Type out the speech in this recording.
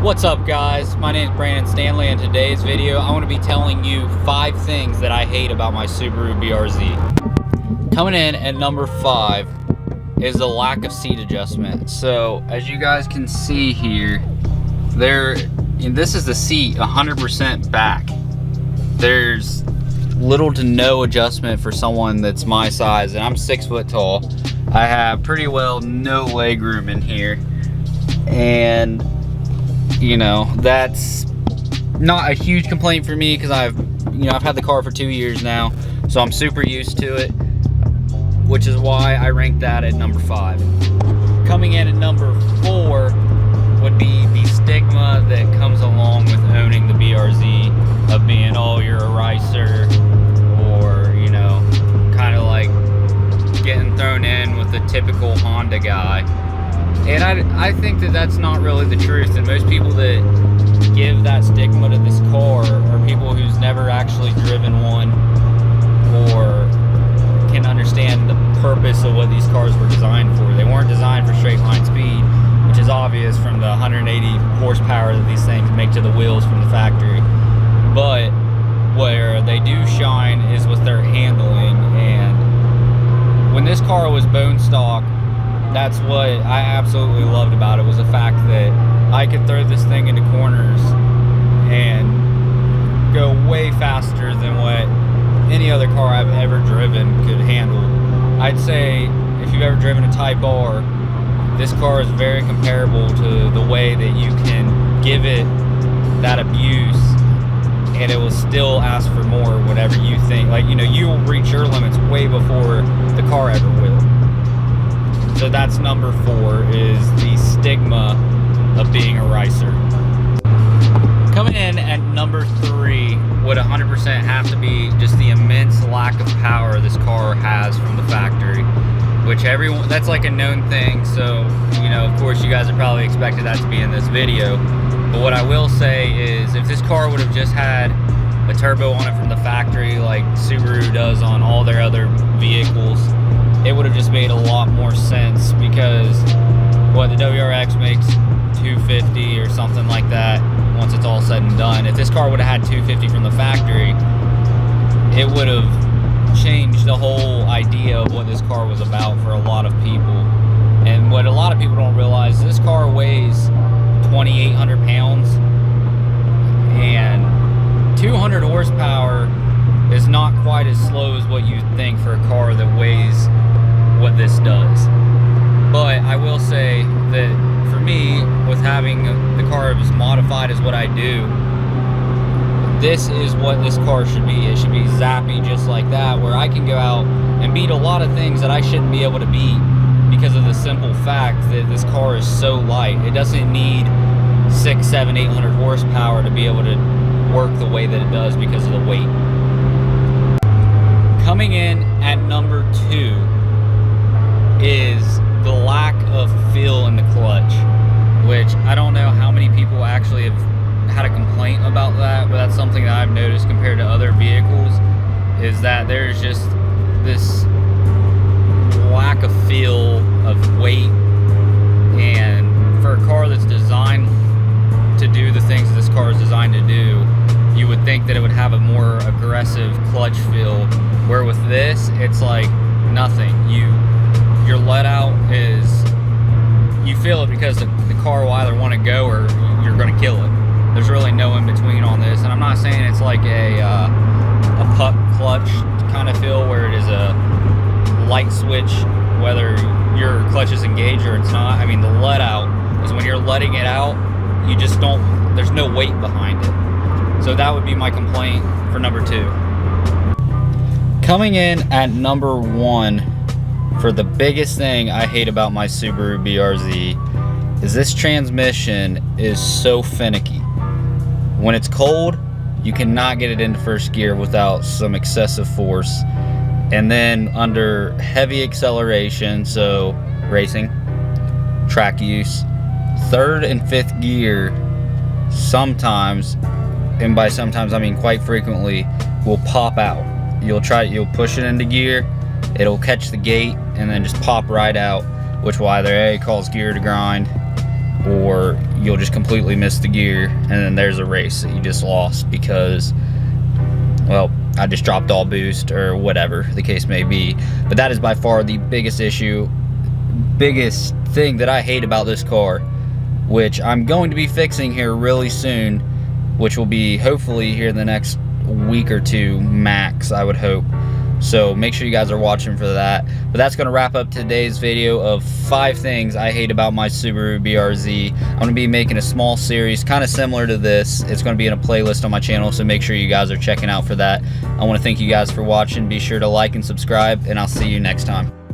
What's up, guys? My name is Brandon Stanley. In today's video I want to be telling you 5 things that I hate about my Subaru BRZ. Coming in at number 5 is the lack of seat adjustment. So as you guys can see here, this is the seat 100% back. There's little to no adjustment for someone that's my size, and I'm 6 foot tall. I have pretty well no leg room in here, and you know, that's not a huge complaint for me because I've had the car for 2 years now, so I'm super used to it, which is why I ranked that at number 5. Coming in at number 4 would be the stigma that comes along with owning the BRZ, of being, oh, you're a ricer, or, you know, kind of like getting thrown in with the typical Honda guy. And I think that that's not really the truth, and most people that give that stigma to this car are people who's never actually driven one or can understand the purpose of what these cars were designed for. They weren't designed for straight line speed, which is obvious from the 180 horsepower that these things make to the wheels from the factory. But where they do shine is with their handling, and when this car was bone stock, that's what I absolutely loved about it, was the fact that I could throw this thing into corners and go way faster than what any other car I've ever driven could handle. I'd say if you've ever driven a Type R, this car is very comparable to the way that you can give it that abuse and it will still ask for more whenever you think, like, you know, you will reach your limits way before the car ever will. So that's number 4, is the stigma of being a ricer. Coming in at number 3 would 100% have to be just the immense lack of power this car has from the factory, which that's like a known thing. So, you know, of course you guys are probably expected that to be in this video. But what I will say is, if this car would have just had a turbo on it from the factory like Subaru does on all their other vehicles, it would have just made a lot more sense, because what the WRX makes 250 or something like that once it's all said and done. If this car would have had 250 from the factory, it would have changed the whole idea of what this car was about for a lot of people. And what a lot of people don't realize, this car weighs 2,800 pounds, and 200 horsepower is not quite as slow as what you think for a car that weighs what this does. But I will say that for me, with having the car as modified as what I do, this is what this car should be. It should be zappy just like that, where I can go out and beat a lot of things that I shouldn't be able to beat because of the simple fact that this car is so light. It doesn't need 600, 700, 800 horsepower to be able to work the way that it does because of the weight. Coming in at number 2 is the lack of feel in the clutch, which I don't know how many people actually have had a complaint about that, but that's something that I've noticed compared to other vehicles, is that there's just this lack of feel of weight. And for a car that's designed to do the things this car is designed to do, you would think that it would have a more aggressive clutch feel, where with this, it's like nothing. Your let out is, you feel it because the car will either want to go or you're going to kill it. There's really no in between on this, and I'm not saying it's like a pup clutch kind of feel where it is a light switch, whether your clutch is engaged or it's not. I mean, the let out is when you're letting it out, you just don't, there's no weight behind it. So that would be my complaint for number 2. Coming in at number 1 for the biggest thing I hate about my Subaru BRZ is this transmission is so finicky. When it's cold, you cannot get it into first gear without some excessive force. And then under heavy acceleration, so racing, track use, 3rd and 5th gear sometimes, and by sometimes I mean quite frequently, will pop out. You'll push it into gear, it'll catch the gate and then just pop right out, which will either A, cause gear to grind, or you'll just completely miss the gear, and then there's a race that you just lost because, well, I just dropped all boost or whatever the case may be. But that is by far the biggest issue, biggest thing that I hate about this car, which I'm going to be fixing here really soon, which will be hopefully here in the next week or two max, I would hope. So make sure you guys are watching for that. But that's going to wrap up today's video of 5 things I hate about my Subaru BRZ. I'm going to be making a small series kind of similar to this. It's going to be in a playlist on my channel, so make sure you guys are checking out for that. I want to thank you guys for watching. Be sure to like and subscribe, and I'll see you next time.